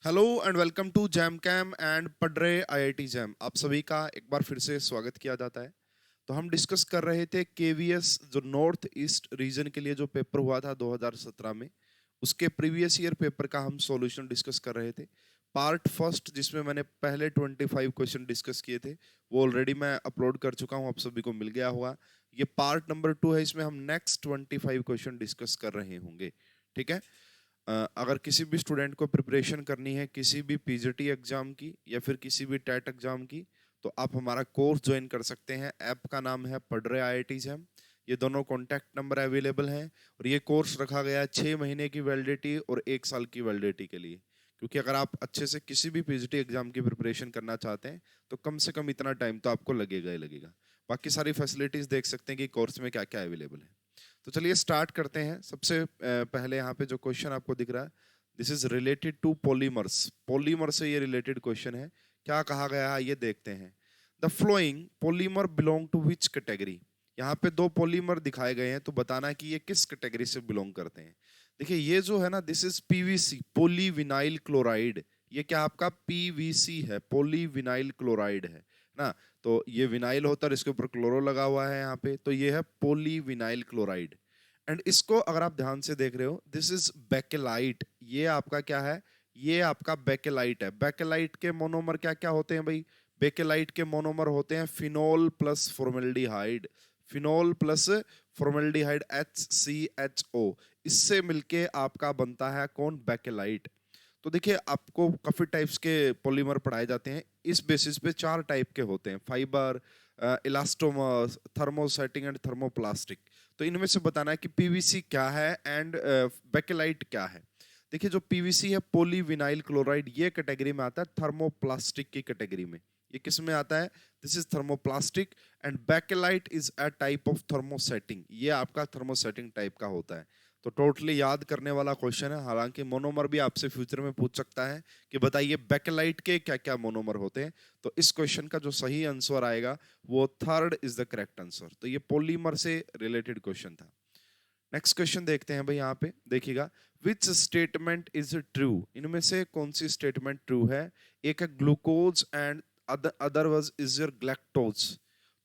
Hello and welcome to JAM cam and पढ़ रहे IIT jam. आप सभी का एक बार फिर से स्वागत किया जाता है। तो हम डिस्कस कर रहे थे केवीएस जो नॉर्थ ईस्ट रीजन के लिए जो पेपर हुआ था 2017 में, उसके प्रीवियस ईयर पेपर का हम सॉल्यूशन डिस्कस कर रहे थे। पार्ट फर्स्ट जिसमें मैंने पहले 25 क्वेश्चन डिस्कस किए थे वो ऑलरेडी मैं अपलोड कर चुका हूँ, आप सभी को मिल गया होगा। ये पार्ट नंबर 2 है, इसमें हम नेक्स्ट 25 क्वेश्चन डिस्कस कर रहे होंगे। ठीक है। अगर किसी भी स्टूडेंट को प्रिपरेशन करनी है किसी भी पीजीटी एग्जाम की या फिर किसी भी टेट एग्जाम की, तो आप हमारा कोर्स ज्वाइन कर सकते हैं। ऐप का नाम है पढ़ रहे आईआईटी जैम। ये दोनों कॉन्टैक्ट नंबर अवेलेबल हैं और ये कोर्स रखा गया है 6 महीने की वैलिडिटी और 1 साल की वैलिडिटी के लिए। क्योंकि अगर आप अच्छे से किसी भी पीजीटी एग्जाम की प्रिपरेशन करना चाहते हैं तो कम से कम इतना टाइम तो आपको लगेगा ही लगेगा। बाकी सारी फैसिलिटीज देख सकते हैं कि कोर्स में क्या क्या अवेलेबल है। तो चलिए स्टार्ट करते हैं। सबसे पहले यहाँ पे जो क्वेश्चन आपको दिख रहा है, this is related to polymers. Polymer से ये रिलेटेड क्वेश्चन है। क्या कहा गया है ये देखते हैं। The following polymer belong to which category. यहाँ पे दो पॉलीमर दिखाए गए हैं, तो बताना है कि ये किस कैटेगरी से बिलोंग करते हैं। देखिए ये जो है ना, this is PVC, polyvinyl chloride. ये क्या आपका पीवीसी है, पॉलीविनाइल क्लोराइड है ना। तो ये विनाइल होता है, इसके ऊपर क्लोरो लगा हुआ है यहाँ पे, तो ये है पॉलीविनाइल क्लोराइड। एंड इसको अगर आप ध्यान से देख रहे हो, दिस इज बेकेलाइट। ये आपका क्या है, ये आपका बेकेलाइट है। बेकेलाइट के मोनोमर क्या क्या होते हैं भाई? बेकेलाइट के मोनोमर होते हैं phenol plus formaldehyde. Phenol plus formaldehyde HCHO, इससे मिलके आपका बनता है कौन? बेकेलाइट। तो देखिए आपको काफी टाइप्स के पॉलीमर पढ़ाए जाते हैं। इस बेसिस पे 4 टाइप के होते हैं: fibre, elastomer, thermosetting and thermoplastic. तो इनमें से बताना है कि पीवीसी क्या है एंड बेकेलाइट क्या है। देखिए जो पीवीसी है, पॉलीविनाइल क्लोराइड, ये कैटेगरी में आता है थर्मोप्लास्टिक की कैटेगरी में। ये किस में आता है? This is thermoplastic. And bakelite is a type of thermosetting, ये आपका थर्मोसेटिंग टाइप का होता है। तो टोटली याद करने वाला क्वेश्चन है। हालांकि मोनोमर भी आपसे फ्यूचर में पूछ सकता है कि बताइए बेकेलाइट के क्या क्या मोनोमर होते हैं। तो इस क्वेश्चन का जो सही आंसर आएगा वो third is the correct answer. तो ये पॉलीमर से रिलेटेड क्वेश्चन था। नेक्स्ट क्वेश्चन देखते हैं भाई। यहाँ पे देखिएगा, विच स्टेटमेंट इज ट्रू। इनमें से कौन सी स्टेटमेंट ट्रू है? एक है glucose and other was is your galactose.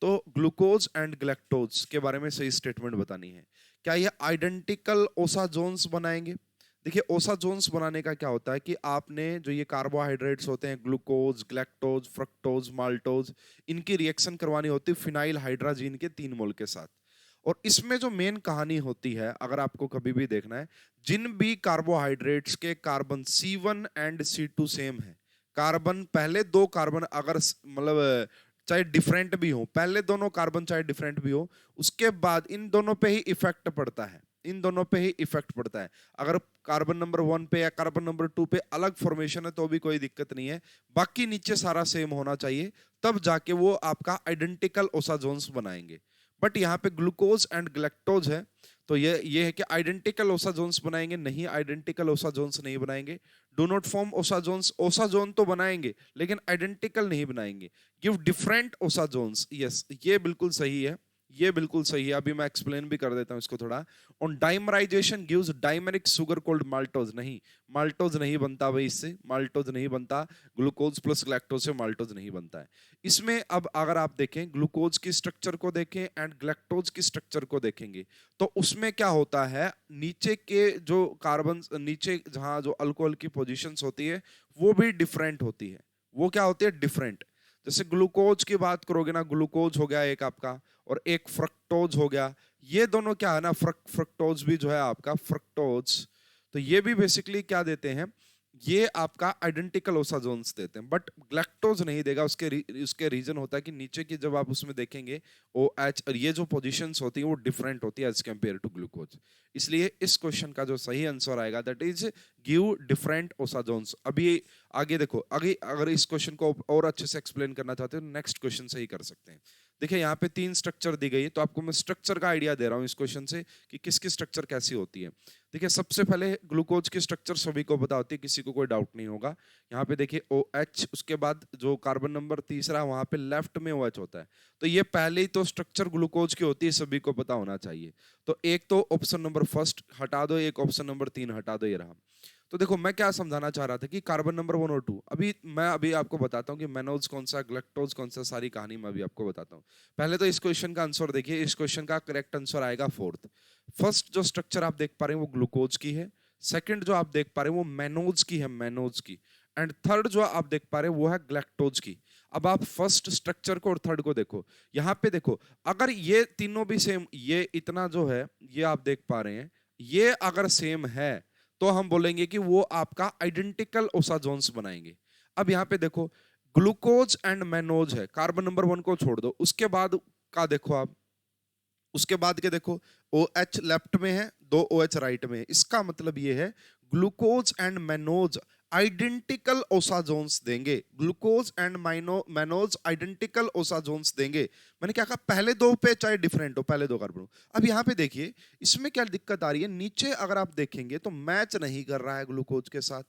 तो ग्लूकोज एंड ग्लैक्टोज के बारे में सही स्टेटमेंट बतानी है। क्या ये आइडेंटिकल ओसाजोन्स बनाएंगे? देखिए ओसाजोन्स बनाने का क्या होता है कि आपने जो ये कार्बोहाइड्रेट्स होते हैं, ग्लूकोज, ग्लैक्टोज, फ्रक्टोज, माल्टोज, इनकी रिएक्शन करवानी होती है फिनाइल हाइड्राजीन के 3 मोल के साथ। और इसमें जो मेन कहानी होती है, अगर आपको कभी भी देखना है, जिन भी कार्बोहाइड्रेट्स के carbon C1 and C2 same है, कार्बन पहले दो कार्बन अगर मतलब चाहे डिफरेंट भी हो, पहले दोनों कार्बन चाहे डिफरेंट भी हो, उसके बाद इन दोनों पे ही इफेक्ट पड़ता है। इन दोनों पे ही इफेक्ट पड़ता है। अगर कार्बन नंबर 1 पे या कार्बन नंबर 2 पे अलग फॉर्मेशन है तो भी कोई दिक्कत नहीं है, बाकी नीचे सारा सेम होना चाहिए, तब जाके वो आपका आइडेंटिकल ओसाजोन्स बनाएंगे। बट यहाँ पे ग्लूकोज एंड ग्लैक्टोज है, तो ये है कि आइडेंटिकल ओसाजोन्स बनाएंगे नहीं, आइडेंटिकल ओसाजोन्स नहीं बनाएंगे। डू नॉट फॉर्म ओसाजोन्स, ओसाजोन तो बनाएंगे लेकिन आइडेंटिकल नहीं बनाएंगे। गिव डिफरेंट ओसाजोन्स, यस ये बिल्कुल सही है, ये बिल्कुल सही है। अभी मैं एक्सप्लेन भी कर देता हूं इसको थोड़ा। On dimerisation gives dimeric sugar cold maltose. नहीं, माल्टोज नहीं बनता भाई, इससे माल्टोज नहीं बनता। ग्लूकोज प्लस ग्लैक्टोज से माल्टोज नहीं बनता है। इसमें अब अगर आप देखें, ग्लूकोज की स्ट्रक्चर को देखें एंड ग्लैक्टोज की स्ट्रक्चर को देखेंगे, तो उसमें क्या होता है, नीचे के जो कार्बन, नीचे जहां जो अल्कोहल की पोजीशंस होती है वो भी डिफरेंट होती है। वो क्या होती है? डिफरेंट। जैसे ग्लूकोज की बात करोगे ना, ग्लूकोज हो गया एक आपका, और एक फ्रक्टोज हो गया। ये दोनों क्या है ना, फ्रक्टोज भी जो है आपका फ्रक्टोज, तो ये भी बेसिकली क्या देते हैं, ये आपका आइडेंटिकल ओसाजोन्स देते हैं, बट ग्लैक्टोज नहीं देगा। उसके रीजन होता है कि नीचे की जब आप उसमें देखेंगे OH, और ये जो पोजीशंस होती है वो डिफरेंट होती है एज कंपेयर टू ग्लूकोज। इसलिए इस क्वेश्चन का जो सही आंसर आएगा दैट इज गिव डिफरेंट ओसाजोन्स। अभी आगे देखो, आगे अगर इस क्वेश्चन को और अच्छे से एक्सप्लेन करना चाहते हो नेक्स्ट क्वेश्चन से ही कर सकते हैं। देखिए यहाँ पे 3 स्ट्रक्चर दी गई है, तो आपको मैं स्ट्रक्चर का आइडिया दे रहा हूँ इस क्वेश्चन से कि किसकी स्ट्रक्चर कैसी होती है। देखिए सबसे पहले ग्लूकोज की स्ट्रक्चर सभी को पता होती है, किसी को कोई डाउट नहीं होगा। यहाँ पे देखिए OH, उसके बाद जो कार्बन नंबर तीसरा वहां पे लेफ्ट में OH होता है। तो ये पहले ही तो स्ट्रक्चर ग्लूकोज की होती है, सभी को पता होना चाहिए। तो एक तो ऑप्शन नंबर फर्स्ट हटा दो, एक ऑप्शन नंबर 3 हटा दो, ये रहा। तो देखो मैं क्या समझाना चाह रहा था कि कार्बन नंबर 1 और 2, अभी आपको बताता हूँ कि मेनोज कौन सा, ग्लैक्टोज कौन सा, सारी कहानी मैं अभी आपको बताता हूँ। पहले तो इस क्वेश्चन का आंसर देखिए, इस क्वेश्चन का करेक्ट आंसर आएगा फोर्थ। फर्स्ट जो स्ट्रक्चर आप देख पा रहे हैं वो ग्लूकोज की है, सेकंड जो आप देख पा रहे हैं वो मेनोज की है, मेनोज की, एंड थर्ड जो आप देख पा रहे हैं वो है ग्लैक्टोज की। अब आप फर्स्ट स्ट्रक्चर को और थर्ड को देखो, यहाँ पे देखो, अगर ये तीनों भी सेम, ये इतना जो है ये आप देख पा रहे हैं, ये अगर सेम है तो हम बोलेंगे कि वो आपका आइडेंटिकल ओसाजोन्स बनाएंगे। अब यहाँ पे देखो, ग्लूकोज एंड मेनोज है, कार्बन नंबर 1 को छोड़ दो, उसके बाद का देखो आप, उसके बाद के देखो, OH लेफ्ट में है, 2 OH राइट में है, इसका मतलब ये है glucose and mannose identical osazones देंगे, glucose and mannose identical osazones देंगे। मैंने क्या कहा, पहले दो पे चाहे डिफरेंट हो, पहले दो कार्बन हो। अब यहाँ पे देखिए, इसमें क्या दिक्कत आ रही है, नीचे अगर आप देखेंगे तो मैच नहीं कर रहा है ग्लूकोज के साथ।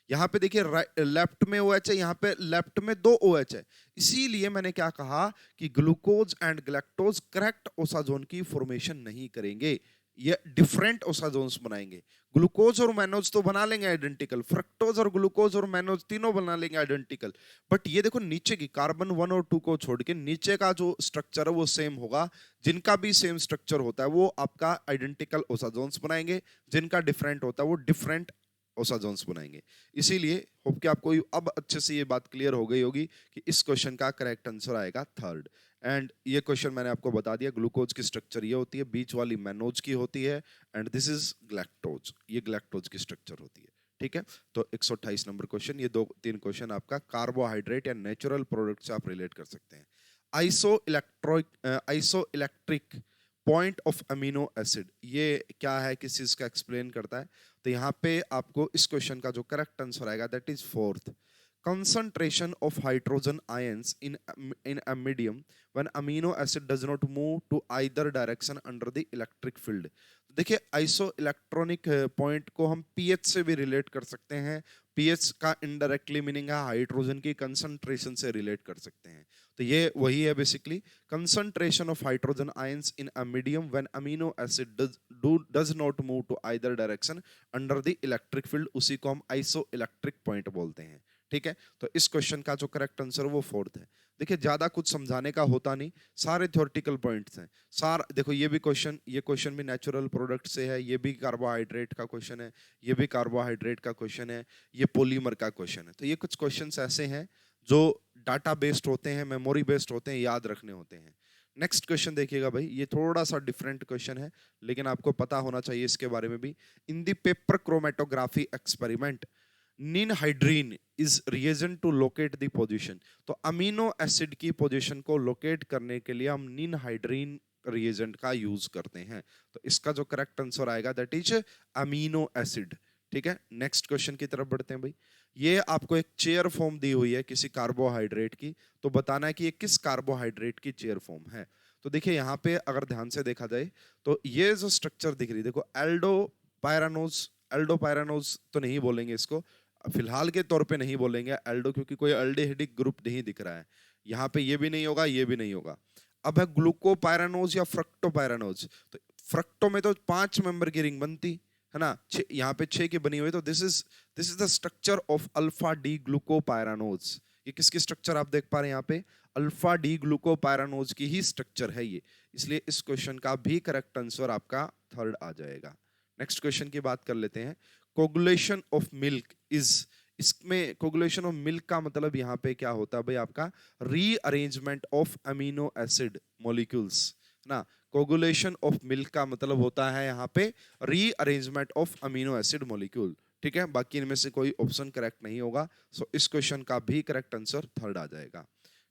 यहाँ पे देखिए लेफ्ट में OH है, यहाँ पे लेफ्ट में 2 OH है, इसीलिए मैंने क्या कहा कि glucose and galactose correct osazone की फॉर्मेशन नहीं करेंगे, ये डिफरेंट ओसाजोन्स बनाएंगे। ग्लूकोज और मेनोज तो बना लेंगे आइडेंटिकल, फ्रक्टोज और ग्लूकोज और मेनोज तीनों बना लेंगे आइडेंटिकल, बट ये देखो नीचे की कार्बन 1 और 2 को छोड़ के नीचे का जो स्ट्रक्चर है वो सेम होगा। जिनका भी सेम स्ट्रक्चर होता है वो आपका आइडेंटिकल ओसाजोन्स बनाएंगे, जिनका डिफरेंट होता है वो डिफरेंट ओसाजोन्स बनाएंगे। इसीलिए होप कि आपको अब अच्छे से ये बात क्लियर हो गई होगी कि इस क्वेश्चन का करेक्ट आंसर आएगा थर्ड। एंड ये क्वेश्चन मैंने आपको बता दिया, ग्लूकोज की स्ट्रक्चर ये होती है, बीच वाली मेनोज की होती है, एंड दिस इज ग्लैक्टोज, ये ग्लैक्टोज की स्ट्रक्चर होती है। ठीक है, तो 128 नंबर क्वेश्चन, ये 2-3 क्वेश्चन आपका कार्बोहाइड्रेट या नेचुरल प्रोडक्ट से आप रिलेट कर सकते हैं। Iso electric point of amino acid, ये क्या है, किस चीज का एक्सप्लेन करता है? तो यहाँ पे आपको इस क्वेश्चन का जो करेक्ट आंसर आएगा that is fourth, concentration of hydrogen ions in a medium when amino acid does not move to either direction under the electric field। देखिए आइसो इलेक्ट्रॉनिक पॉइंट को हम पीएच से भी रिलेट कर सकते हैं, पीएच का इनडायरेक्टली मीनिंग है हाइड्रोजन की कंसंट्रेशन से रिलेट कर सकते हैं। तो ये वही है basically, concentration of hydrogen ions in a medium when amino acid does not move to either direction under the electric field, उसी को हम आइसो इलेक्ट्रिक पॉइंट बोलते हैं। ठीक है, तो इस क्वेश्चन का जो करेक्ट आंसर वो फोर्थ है। देखिए ज्यादा कुछ समझाने का होता नहीं, सारे थ्योरेटिकल पॉइंट्स हैं। देखो ये क्वेश्चन भी नेचुरल प्रोडक्ट से है, ये भी कार्बोहाइड्रेट का क्वेश्चन है, ये भी कार्बोहाइड्रेट का क्वेश्चन है, ये पॉलीमर का क्वेश्चन है। तो ये कुछ क्वेश्चंस ऐसे हैं जो डाटा बेस्ड होते हैं, मेमोरी बेस्ड होते हैं, याद रखने होते हैं। नेक्स्ट क्वेश्चन देखिएगा भाई, ये थोड़ा सा डिफरेंट क्वेश्चन है लेकिन आपको पता होना चाहिए इसके बारे में भी। In the paper chromatography experiment ninhydrin is reagent to locate the position. तो अमीनो एसिड की पोजीशन को लोकेट करने के लिए हम निनहाइड्रीन रिएजेंट का यूज करते हैं। तो इसका जो करेक्ट आंसर आएगा दैट इज अमीनो एसिड। ठीक है, नेक्स्ट क्वेश्चन की तरफ बढ़ते हैं भाई। ये आपको एक चेयर फॉर्म दी हुई है किसी कार्बोहाइड्रेट की, तो बताना है कि ये किस कार्बोहाइड्रेट की चेयर फॉर्म है। तो देखिए यहाँ पे अगर ध्यान से देखा जाए तो ये जो स्ट्रक्चर दिख रही है, देखो एल्डोपायरानोज तो नहीं बोलेंगे इसको, फिलहाल के तौर पे नहीं बोलेंगे एल्डो, क्योंकि कोई एल्डिहाइडिक ग्रुप नहीं दिख रहा है यहाँ पे, ये भी नहीं होगा, ये भी नहीं होगा। अब है ग्लूकोपायरानोज या फ्रक्टोपायरानोज। तो फ्रक्टो में तो 5 मेंबर की रिंग बनती है ना, यहाँ पे 6 की बनी हुई। तो this is the structure of alpha D glucopyranose. ये किसकी स्ट्रक्चर आप देख पा रहे हैं यहाँ पे, अल्फा डी ग्लूकोपायरानोज की ही स्ट्रक्चर है ये, इसलिए इस क्वेश्चन का भी करेक्ट आंसर आपका थर्ड आ जाएगा। नेक्स्ट क्वेश्चन की बात कर लेते हैं। कोगुलेशन ऑफ मिल्क इज, इसमें कोगुलेशन ऑफ मिल्क का मतलब यहाँ पे क्या होता है भाई, आपका rearrangement of amino acid molecules ना। कोगुलेशन ऑफ मिल्क का मतलब होता है यहाँ पे rearrangement of amino acid molecule. ठीक है, बाकी इनमें से कोई ऑप्शन करेक्ट नहीं होगा, सो इस क्वेश्चन का भी करेक्ट आंसर थर्ड आ जाएगा।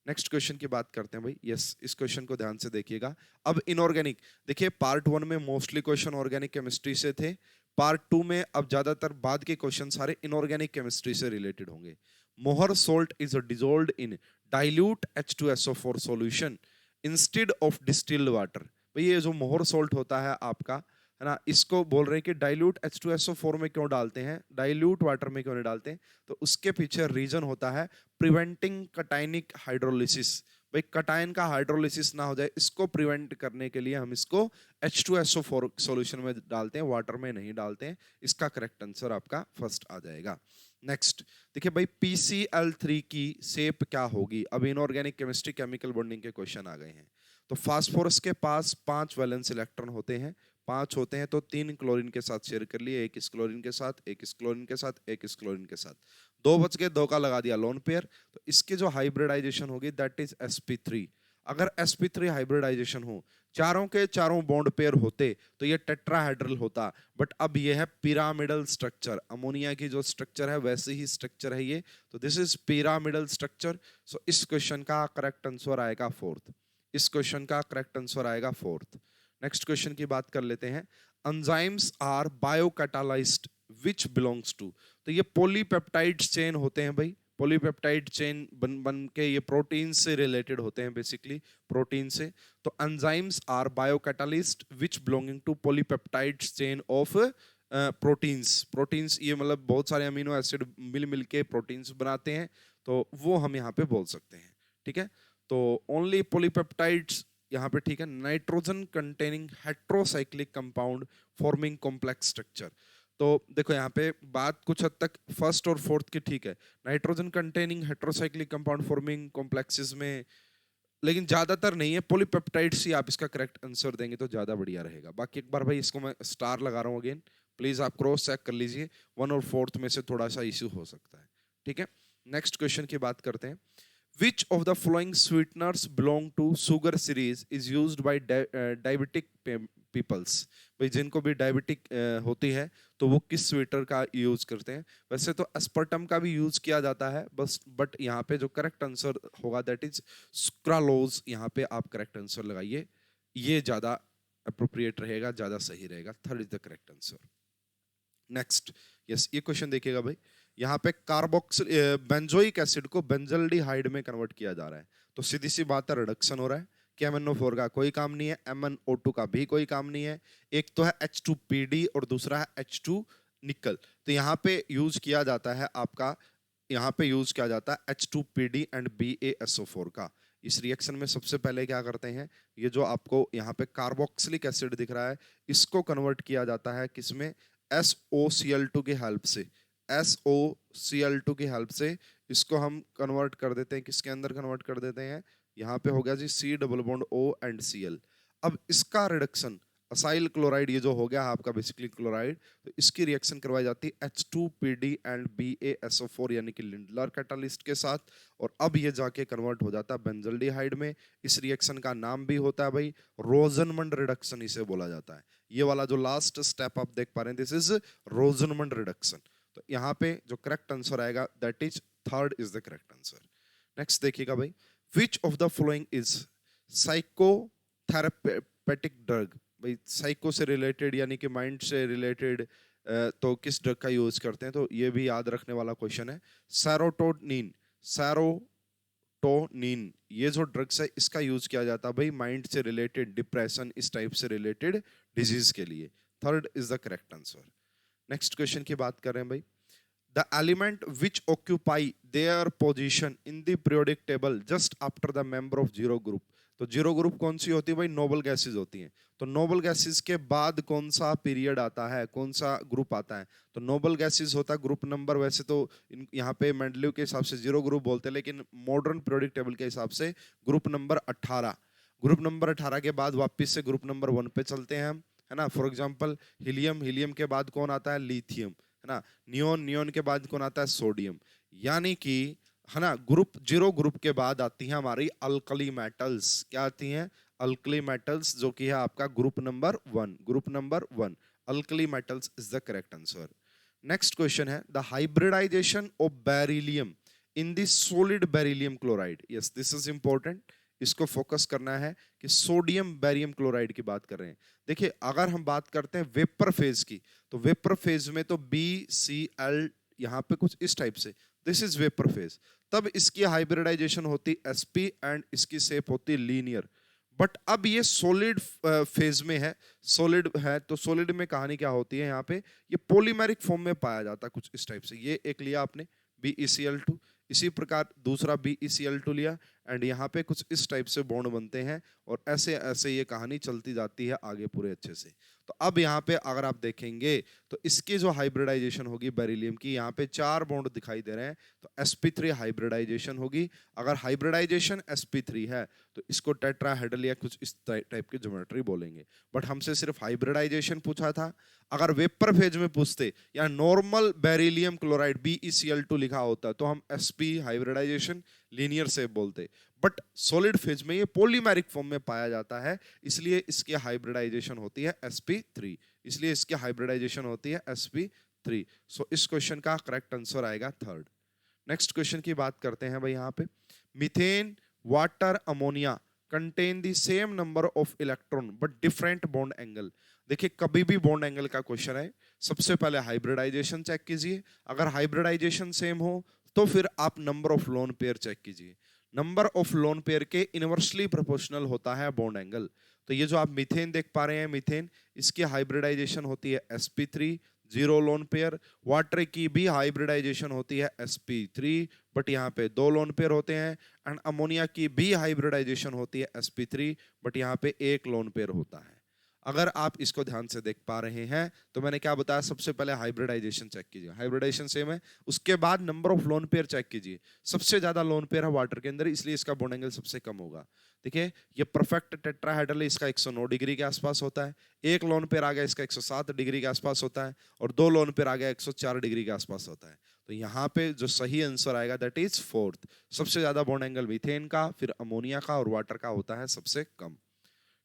नेक्स्ट क्वेश्चन की बात करते हैं भाई। यस, इस क्वेश्चन को ध्यान से देखिएगा। अब इनऑर्गेनिक, देखिए पार्ट 1 में मोस्टली क्वेश्चन ऑर्गेनिक केमिस्ट्री से थे, पार्ट 2 में अब ज्यादातर बाद के क्वेश्चन सारे इनऑर्गेनिक केमिस्ट्री से रिलेटेड होंगे। मोहर salt is dissolved in dilute H2SO4 solution instead of distilled water. भाई ये जो मोहर सोल्ट होता है आपका, है ना, इसको बोल रहे हैं कि डाइल्यूट H2SO4 में क्यों डालते हैं, डाइल्यूट वाटर में क्यों नहीं डालते हैं? तो उसके पीछे रीजन होता है प्रिवेंटिंग कटाइनिक हाइड्रोलिसिस, भाई कटायन का हाइड्रोलिसिस ना हो जाए, इसको प्रिवेंट करने के लिए हम इसको H2SO4 सॉल्यूशन में डालते हैं, वाटर में नहीं डालते हैं। इसका करेक्ट आंसर आपका फर्स्ट आ जाएगा। नेक्स्ट देखिए भाई, PCl3 की शेप क्या होगी? अब इनऑर्गेनिक केमिस्ट्री केमिकल बॉन्डिंग के क्वेश्चन आ गए हैं। तो फास्फोरस के पास 5 वैलेंस इलेक्ट्रॉन होते हैं, 5 होते हैं, तो 3 क्लोरीन के साथ शेयर कर लिए, एक इस क्लोरीन के साथ, एक इस क्लोरीन के साथ, एक इस क्लोरीन के साथ, 2 बच गए, 2 का लगा दिया लोन पेयर। तो इसके जो हाइब्रिडाइजेशन होगी दैट इज sp3। अगर sp3 हाइब्रिडाइजेशन हो, चारों के चारों बॉन्ड पेयर होते तो ये टेट्राहेड्रल होता, बट अब ये है पिरामिडल स्ट्रक्चर। अमोनिया की जो स्ट्रक्चर है वैसे ही स्ट्रक्चर है ये, तो this is pyramidal structure. So इस क्वेश्चन का करेक्ट आंसर आएगा फोर्थ। इस क्वेश्चन का करेक्ट आंसर आएगा फोर्थ। नेक्स्ट क्वेश्चन की बात कर लेते हैं। Enzymes are biocatalyzed which belongs to. तो ये पॉलीपेप्टाइड चेन होते हैं भाई, पॉलीपेप्टाइड चेन बन के ये प्रोटीन से रिलेटेड होते हैं, बेसिकली प्रोटीन से। तो enzymes are biocatalyst which belonging to polypeptide chain of proteins. Proteins ये मतलब बहुत सारे अमीनो एसिड मिल के प्रोटीन्स बनाते हैं, तो वो हम यहाँ पे बोल सकते हैं। ठीक है, तो ओनली पॉलीपेप्टाइड्स यहाँ पे ठीक है। Nitrogen containing heterocyclic compound forming complex structure. तो देखो यहाँ पे बात कुछ हद तक फर्स्ट और फोर्थ की ठीक है, nitrogen containing heterocyclic compound forming complexes में, लेकिन ज्यादातर नहीं है। पॉलीपेप्टाइड्स ही आप इसका करेक्ट आंसर देंगे तो ज्यादा बढ़िया रहेगा। बाकी एक बार भाई इसको मैं स्टार लगा रहा हूँ अगेन, प्लीज आप क्रॉस चेक कर लीजिए, 1 और 4th में से थोड़ा सा इश्यू हो सकता है। ठीक है, नेक्स्ट क्वेश्चन की बात करते हैं। Which of the following sweeteners belong to sugar series is used by diabetic peoples? भाई जिनको भी डायबिटिक होती है तो वो किस स्वीटर का यूज करते हैं? वैसे तो एस्पर्टम का भी यूज किया जाता है बस, बट यहाँ पे जो करेक्ट आंसर होगा दैट इज सुक्रालोज। यहाँ पे आप करेक्ट आंसर लगाइए, ये ज्यादा अप्रोप्रिएट रहेगा, ज्यादा सही रहेगा। Third is the correct answer. Next, yes ये क्वेश्चन देखिएगा भाई, यहाँ पे कार्बोक्सिल बेंजोइक एसिड को बेंजल्डिहाइड में कन्वर्ट किया जा रहा है, तो सीधी सी बात है रिडक्शन हो रहा है। KMNO4 का कोई काम नहीं है, MnO2 का भी कोई काम नहीं है। एक तो है H2PD और दूसरा है H2 निकल। तो यहाँ पे यूज किया जाता है आपका, यहाँ पे यूज किया जाता है H2PD एंड BaSO4 का। इस रिएक्शन में सबसे पहले क्या करते हैं, ये जो आपको यहाँ पे कार्बोक्सिलिक एसिड दिख रहा है, इसको कन्वर्ट किया जाता है किसमें? SOCl2 की हेल्प से। SOCl2 की हेल्प से इसको हम कन्वर्ट कर देते हैं, किसके अंदर कन्वर्ट कर देते हैं? यहाँ पे हो गया जी C double bond O and Cl। अब इसका रिडक्शन असाइल क्लोराइड, ये जो हो गया आपका बेसिकली क्लोराइड, तो इसकी रिएक्शन करवाई जाती है H2PD एंड BaSO4 यानी कि लिंडलर कैटालिस्ट के साथ, और अब ये जाके कन्वर्ट हो जाता है बेंजल्डिहाइड में। इस रिएक्शन का नाम भी होता है भाई रोजनमंड रिडक्शन, इसे बोला जाता है। ये वाला जो लास्ट स्टेप आप देख पा रहे हैं, दिस इज रोजनमंड रिडक्शन। तो यहाँ पे जो करेक्ट आंसर आएगा that is third is the correct answer. Next देखिएगा भाई, विच of the following is psychotherapeutic drug. भाई साइको से रिलेटेड यानी कि माइंड से रिलेटेड, तो किस ड्रग का यूज करते हैं? तो ये भी याद रखने वाला क्वेश्चन है। सेरोटोनिन, सेरोटोनिन ये जो ड्रग्स है इसका यूज किया जाता है भाई माइंड से रिलेटेड, डिप्रेशन इस टाइप से रिलेटेड डिजीज के लिए। Third is the correct answer. Next question की बात कर रहे हैं भाई, the element which occupy their position in the periodic table just after the member of zero group. तो जीरो ग्रुप कौन सी होती है भाई? नोबल गैसेज होती हैं। तो नोबल गैसेज के बाद कौन सा पीरियड आता है, कौन सा ग्रुप आता है? तो नोबल गैसेज होता है ग्रुप नंबर, वैसे तो यहाँ पे मेंडलीव के हिसाब से जीरो ग्रुप बोलते हैं, लेकिन मॉडर्न पीरियोडिक टेबल के हिसाब से ग्रुप नंबर 18। ग्रुप नंबर 18 के बाद वापस से ग्रुप नंबर 1 पे चलते हैं हम, है ना। फॉर एग्जांपल हीलियम, हीलियम के बाद कौन आता है? लिथियम, है ना। नियोन, नियोन के बाद कौन आता है? सोडियम। यानी कि है ना, ग्रुप जीरो ग्रुप के बाद आती हैं हमारी अल्कली मेटल्स। क्या आती हैं? अल्कली मेटल्स, जो कि है आपका group number 1। Group number 1 alkali metals is the correct answer. Next question है, the hybridization of beryllium in the solid beryllium chloride. Yes this is important, इसको फोकस करना है कि सोडियम बेरियम क्लोराइड की बात कर रहे हैं। देखिए अगर हम बात करते हैं वेपर फेज की, तो वेपर फेज में तो BCl यहाँ पे कुछ इस टाइप से, दिस इज वेपर फेज। तब इसकी हाइब्रिडाइजेशन होती sp एंड इसकी शेप होती लीनियर। बट अब ये सॉलिड फेज में है, सॉलिड है, तो सॉलिड में कहानी क्या होती है? यहाँ पे ये पॉलीमेरिक फॉर्म में पाया जाता है कुछ इस टाइप से। ये एक लिया आपने BeCl2, इसी प्रकार दूसरा BeCl2 लिया एंड यहाँ पे कुछ इस टाइप से बॉन्ड बनते हैं और ऐसे ऐसे ये कहानी चलती जाती है आगे पूरे अच्छे से। तो अब यहाँ पे अगर आप देखेंगे तो इसकी जो हाइब्रिडाइजेशन होगी बेरिलियम की, यहाँ पे 4 बॉन्ड दिखाई दे रहे हैं, तो sp3 हाइब्रिडाइजेशन होगी। अगर हाइब्रिडाइजेशन sp3 है तो इसको टेट्राहेड्रल या कुछ इस टाइप की ज्योमेट्री बोलेंगे। बट हमसे सिर्फ हाइब्रिडाइजेशन पूछा था। अगर वेपर फेज में पूछते या नॉर्मल बेरिलियम क्लोराइड BeCl2 लिखा होता तो हम sp हाइब्रिडाइजेशन लीनियर से बोलते। बट सॉलिड फेज में ये पॉलीमेरिक फॉर्म में पाया जाता है, इसलिए इसकी हाइब्रिडाइजेशन होती है sp3। इसलिए इसकी हाइब्रिडाइजेशन होती है sp3। सो इस क्वेश्चन का करेक्ट आंसर आएगा थर्ड। नेक्स्ट क्वेश्चन की बात करते हैं भाई यहाँ पे। Methane, water, ammonia contain the same number of electron but different bond angle. देखिए कभी भी बॉन्ड एंगल का क्वेश्चन है, सबसे पहले हाइब्रिडाइजेशन चेक कीजिए। अगर हाइब्रिडाइजेशन सेम हो तो फिर आप number of lone pair check कीजिए। नंबर ऑफ लोन पेयर के इनवर्सली प्रोपोर्शनल होता है बॉन्ड एंगल। तो ये जो आप मीथेन देख पा रहे हैं, मीथेन, इसकी हाइब्रिडाइजेशन होती है sp3, 0 लोन पेयर। वाटर की भी हाइब्रिडाइजेशन होती है sp3, बट यहाँ पे 2 लोन पेयर होते हैं। एंड अमोनिया की भी हाइब्रिडाइजेशन होती है sp3, बट यहाँ पे 1 लोन पेयर होता है। अगर आप इसको ध्यान से देख पा रहे हैं तो मैंने क्या बताया, सबसे पहले हाइब्रिडाइजेशन चेक कीजिए, हाइब्रिडाइजेशन सेम है, उसके बाद number of lone pair check कीजिए। सबसे ज्यादा लोन पेयर है वाटर के अंदर, इसलिए इसका बॉन्ड एंगल सबसे कम होगा। देखिए ये परफेक्ट टेट्राहेड्रल है, इसका 109 डिग्री के आसपास होता है। 1 लोन पेयर आ गया, इसका 107 डिग्री के आसपास होता है, और 2 लोन पेयर आ गया 104 डिग्री के आसपास होता है। तो यहाँ पे जो सही आंसर आएगा दैट इज फोर्थ। सबसे ज्यादा बॉन्ड एंगल मीथेन का, फिर अमोनिया का और वाटर का होता है सबसे कम।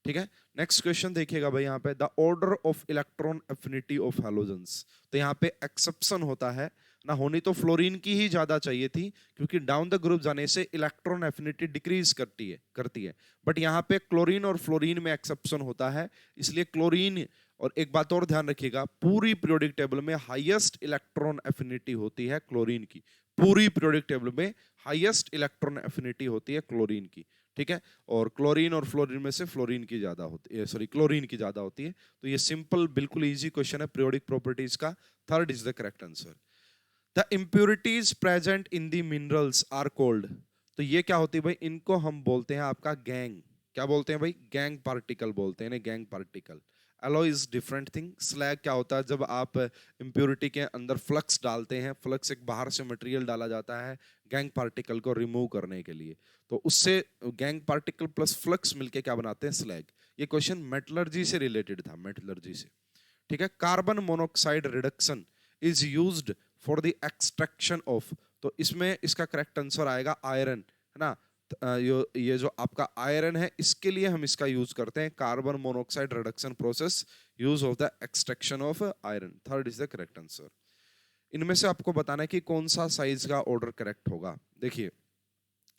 ठीक है, नेक्स्ट क्वेश्चन देखिएगा भाई यहाँ पे, the order of electron affinity of halogens. तो यहाँ पे एक्सेप्शन होता है ना, होनी तो फ्लोरीन की ही ज्यादा चाहिए थी, क्योंकि डाउन द ग्रुप जाने से इलेक्ट्रॉन एफिनिटी डिक्रीज करती है। बट यहाँ पे क्लोरीन और फ्लोरीन में एक्सेप्शन होता है, इसलिए क्लोरीन। और एक बात और ध्यान रखिएगा, पूरी पीरियोडिक टेबल में हाईएस्ट इलेक्ट्रॉन एफिनिटी होती है क्लोरीन की। पूरी पीरियोडिक टेबल में हाईएस्ट इलेक्ट्रॉन एफिनिटी होती है क्लोरीन की। ठीक है, और क्लोरीन और फ्लोरीन में से फ्लोरीन की ज्यादा होती है, सॉरी क्लोरीन की ज्यादा होती है। तो ये सिंपल बिल्कुल इजी क्वेश्चन है पीरियोडिक प्रॉपर्टीज का। Third is the correct answer. The impurities present in the minerals are called. तो ये क्या होती है भाई, इनको हम बोलते हैं आपका गैंग। क्या बोलते हैं भाई, गैंग पार्टिकल बोलते हैं, gangue particle. Alloy is different thing. Slag क्या होता है, जब आप इम्प्योरिटी के अंदर फ्लक्स डालते हैं, फ्लक्स एक बाहर से मटेरियल डाला जाता है गैंग पार्टिकल को रिमूव करने के लिए, तो उससे गैंग पार्टिकल प्लस फ्लक्स मिलके क्या बनाते हैं, स्लैग। ये क्वेश्चन मेटलर्जी से रिलेटेड था, मेटलर्जी से। ठीक है, carbon monoxide reduction is used for the extraction of. तो इसमें इसका करेक्ट आंसर आएगा आयरन, है ना। ये जो आपका आयरन है, इसके लिए हम इसका यूज करते हैं, carbon monoxide reduction process, use of the extraction of iron. Third is the correct answer. इनमें से आपको बताना है कि कौन सा साइज का ऑर्डर करेक्ट होगा। देखिए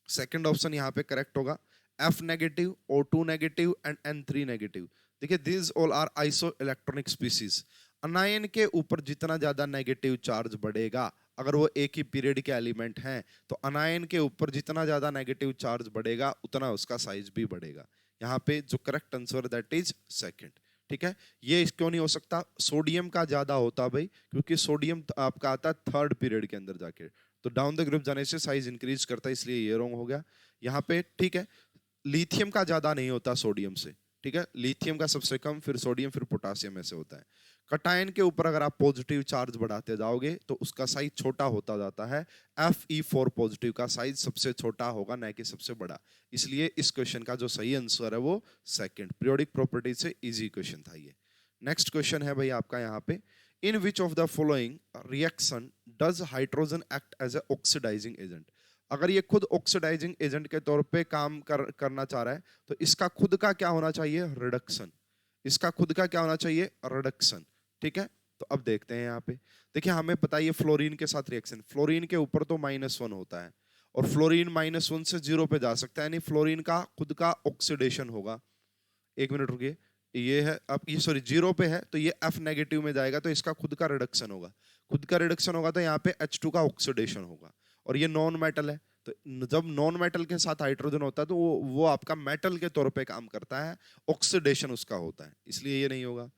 सेकंड ऑप्शन यहाँ पे करेक्ट होगा, F negative, O2 negative and N3 negative. देखिए this all are isoelectronic species. Anion के ऊपर जितना ज्यादा नेगेटिव चार्ज बढ़ेगा, अगर वो एक ही पीरियड के एलिमेंट हैं, तो अनायन के ऊपर जितना ज्यादा नेगेटिव चार्ज बढ़ेगा उतना उसका साइज भी बढ़ेगा। यहाँ पे जो correct answer that is second. ठीक है, ये क्यों नहीं हो सकता, सोडियम का ज्यादा होता भाई, क्योंकि सोडियम आपका आता है थर्ड पीरियड के अंदर जाके, तो डाउन द ग्रुप जाने से साइज इंक्रीज करता है, इसलिए ये रॉन्ग हो गया यहाँ पे। ठीक है, लिथियम का ज्यादा नहीं होता सोडियम से। ठीक है, लिथियम का सबसे कम, फिर सोडियम, फिर पोटासियम ऐसे होता है। कटायन के ऊपर अगर आप पॉजिटिव चार्ज बढ़ाते जाओगे तो उसका साइज छोटा होता जाता है। Fe4 पॉजिटिव का साइज सबसे छोटा होगा, न कि सबसे बड़ा। इसलिए इस क्वेश्चन का जो सही आंसर है वो सेकंड। पीरियोडिक प्रॉपर्टी से इजी क्वेश्चन था ये। नेक्स्ट क्वेश्चन है भाई आपका यहाँ पे, in which of the following reaction does hydrogen act as a oxidizing agent. अगर ये खुद ऑक्सीडाइजिंग एजेंट के तौर पे काम करना चाह रहा है, तो इसका खुद का क्या होना चाहिए, रिडक्शन। इसका खुद का क्या होना चाहिए, रिडक्शन। ठीक है, तो अब देखते हैं यहाँ पे। देखिए हमें पता है ये फ्लोरीन के साथ रिएक्शन, फ्लोरीन के ऊपर तो -1 होता है, और फ्लोरीन -1 से 0 पे जा सकता है, यानी फ्लोरीन का खुद का ऑक्सीडेशन होगा। एक मिनट रुकिए, ये है अब, ये सॉरी 0 पे है, तो ये F नेगेटिव में जाएगा, तो इसका खुद का रिडक्शन होगा। खुद का रिडक्शन होगा तो यहाँ पे H2 का ऑक्सीडेशन होगा, और ये नॉन मेटल है, तो जब नॉन मेटल के साथ हाइड्रोजन होता है तो वो आपका मेटल के तौर पे काम करता है, ऑक्सीडेशन उसका होता है, इसलिए ये नहीं होगा।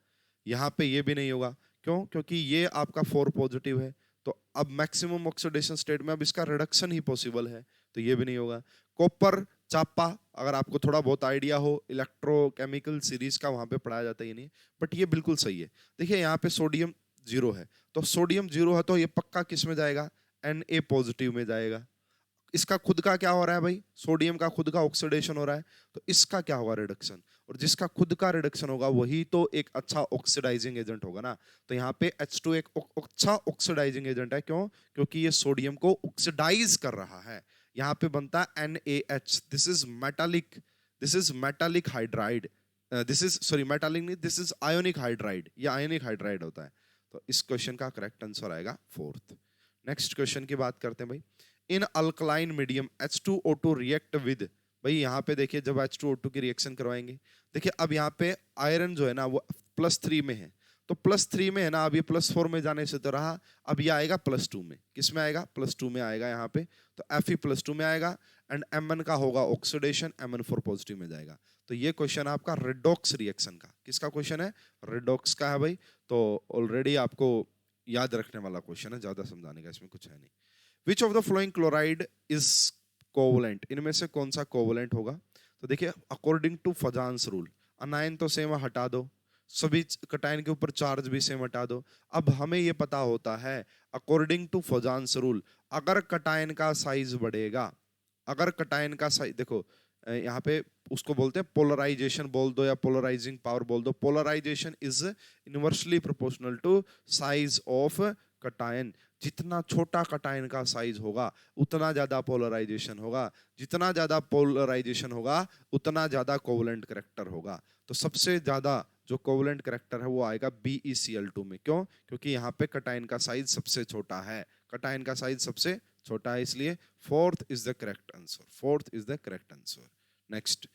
यहाँ पे ये भी नहीं होगा, क्यों, क्योंकि ये आपका 4 पॉजिटिव है, तो अब मैक्सिमम ऑक्सीडेशन स्टेट में अब इसका रिडक्शन ही पॉसिबल है, तो ये भी नहीं होगा। कॉपर चापा, अगर आपको थोड़ा बहुत आइडिया हो इलेक्ट्रोकेमिकल सीरीज का, वहां पे पढ़ाया जाता है ये नहीं, बट ये बिल्कुल सही है। देखिए यहाँ पे सोडियम जीरो है, तो सोडियम जीरो है तो ये पक्का किस में जाएगा, Na पॉजिटिव में जाएगा। इसका खुद का क्या हो रहा है भाई, सोडियम का खुद का ऑक्सीडेशन हो रहा है, तो इसका क्या होगा, रिडक्शन। और जिसका खुद का रिडक्शन होगा वही तो एक अच्छा ऑक्सीडाइजिंग एजेंट होगा ना। तो यहाँ पे H2 एक अच्छा ऑक्सीडाइजिंग एजेंट है, क्यों, क्योंकि ये सोडियम को ऑक्सीडाइज कर रहा है। यहाँ पे बनता है NaH, this is metallic hydride, this is sorry metallic नहीं, दिस इज आयोनिक हाइड्राइड, ये आयोनिक हाइड्राइड होता है। तो इस क्वेश्चन का करेक्ट आंसर आएगा फोर्थ। नेक्स्ट क्वेश्चन की बात करते हैं भाई। In alkaline medium H2O2 react with, भाई यहाँ पे देखिए जब H2O2 की रिएक्शन करवाएंगे, देखिए अब यहाँ पे आयरन जो है ना वो +3 में है, तो +3 में है ना, अब ये +4 में जाने से तो रहा, अब ये आएगा +2 में, किस में आएगा, +2 में आएगा यहाँ पे, तो Fe +2 में आएगा, एंड Mn का होगा ऑक्सीडेशन, Mn4 पॉजिटिव में जाएगा। तो ये क्वेश्चन आपका रेडॉक्स रिएक्शन का, किसका क्वेश्चन है, रेडॉक्स का है भाई। तो ऑलरेडी आपको याद रखने वाला क्वेश्चन है, ज्यादा समझाने का इसमें कुछ है नहीं। Which of the following chloride is covalent, इनमें से कौन सा कोवलेंट होगा। तो देखिए according to Fajans rule, anion तो सेम हटा दो, सभी कटायन के ऊपर चार्ज भी सेम हटा दो। अब हमें ये पता होता है अकॉर्डिंग टू फजान्स रूल, अगर कटायन का साइज बढ़ेगा, अगर कटायन का साइज देखो, यहाँ पे उसको बोलते हैं पोलराइजेशन बोल दो या पोलराइजिंग पावर बोल दो, polarisation is inversely proportional to size of cation. जितना छोटा कटायन का साइज होगा उतना ज्यादा पोलराइजेशन होगा, जितना ज्यादा पोलराइजेशन होगा उतना ज्यादा कोवलेंट करैक्टर होगा। तो सबसे ज्यादा जो कोवलेंट करैक्टर है वो आएगा BeCl2 में, क्यों, क्योंकि यहाँ पे कटायन का साइज सबसे छोटा है, कटायन का साइज सबसे छोटा है, इसलिए fourth is the correct answer, fourth is the correct answer. Next,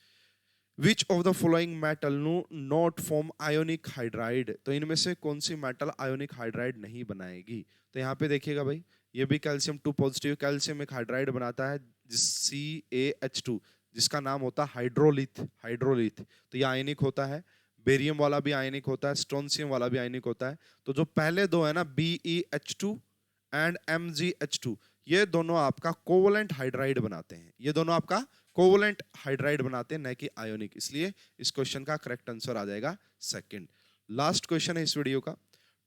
which of the following metal not form ionic hydride, तो इनमें से कौन सी मेटल आयोनिक हाइड्राइड नहीं बनाएगी। तो यहाँ पे देखिएगा भाई, ये भी कैल्शियम 2 पॉजिटिव, कैल्शियम एक हाइड्राइड बनाता है जिस CaH2, जिसका नाम होता है हाइड्रोलिथ, हाइड्रोलिथ, तो ये आयनिक होता है। बेरियम वाला भी आयनिक होता है, स्ट्रोंशियम वाला भी आयनिक होता है। तो जो पहले दो है ना BeH2 एंड MgH2, ये दोनों आपका कोवलेंट हाइड्राइड बनाते हैं, ये दोनों आपका कोवलेंट हाइड्राइड बनाते हैं, न कि आयोनिक, इसलिए इस क्वेश्चन का करेक्ट आंसर आ जाएगा सेकंड। लास्ट क्वेश्चन है इस वीडियो का,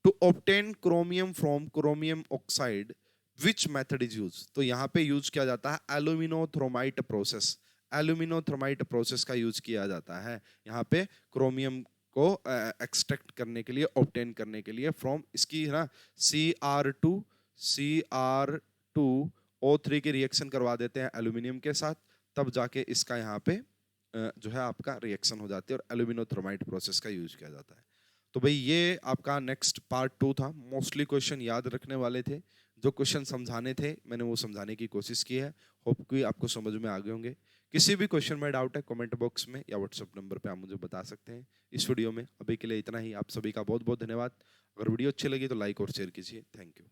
to obtain chromium from chromium oxide which method is use, तो यहाँ पे यूज किया जाता है एल्यूमिनोथ्रोमाइट प्रोसेस, एल्यूमिनोथ्रोमाइट प्रोसेस का यूज किया जाता है यहाँ पे क्रोमियम को एक्सट्रैक्ट करने के लिए, ऑब्टेन करने के लिए फ्रॉम, इसकी है ना Cr2O3 की रिएक्शन करवा देते हैं एल्यूमिनियम के साथ, तब जाके इसका यहाँ पे जो है आपका रिएक्शन हो जाती है और एल्यूमिनोथ्रोमाइट प्रोसेस का यूज किया जाता है। तो भाई ये आपका नेक्स्ट पार्ट 2 था, मोस्टली क्वेश्चन याद रखने वाले थे, जो क्वेश्चन समझाने थे मैंने वो समझाने की कोशिश की है, होप कि आपको समझ में आ गए होंगे। किसी भी क्वेश्चन में डाउट है कमेंट बॉक्स में या व्हाट्सएप नंबर पे आप मुझे बता सकते हैं। इस वीडियो में अभी के लिए इतना ही, आप सभी का बहुत बहुत धन्यवाद। अगर वीडियो अच्छी लगी तो लाइक और शेयर कीजिए, थैंक यू।